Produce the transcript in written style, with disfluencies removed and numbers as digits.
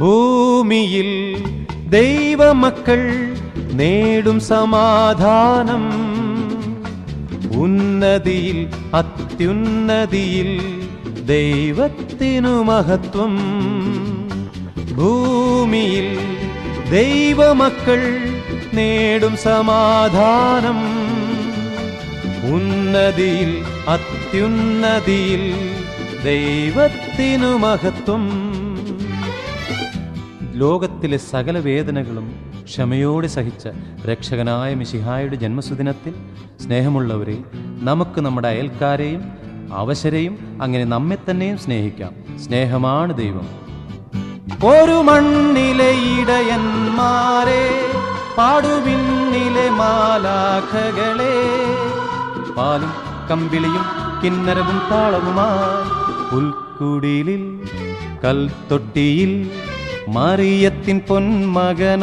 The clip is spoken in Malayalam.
ഭൂമിയിൽ ദൈവമക്കൾ നേടും സമാധാനം, ഉന്നതിയിൽ അത്യുന്നതിയിൽ ദൈവത്തിനു മഹത്വം. ഭൂമിയിൽ ദൈവമക്കൾ നേടും സമാധാനം, ഉന്നതിയിൽ അത്യുന്നതിയിൽ ദൈവത്തിനു മഹത്വം. ലോകത്തിലെ സകല വേദനകളും ക്ഷമയോടെ സഹിച്ച രക്ഷകനായ മിശിഹായുടെ ജന്മസുദിനത്തിൽ സ്നേഹമുള്ളവരെ, നമുക്ക് നമ്മുടെ അയൽക്കാരെയും അവശരെയും അങ്ങനെ നമ്മെ തന്നെയും സ്നേഹിക്കാം. സ്നേഹമാണ് ദൈവം. ഒരു മണ്ണിലെ ഇടയന്മാരെ, പാടുവിണ്ണിലെ മാലാഖകളെ, പാലും കമ്പിളിയും കിന്നരവും താളവുമായി പുൽക്കുടിലിൽ കൽത്തൊട്ടിയിൽ മറിയത്തിൻ പൊന്മകന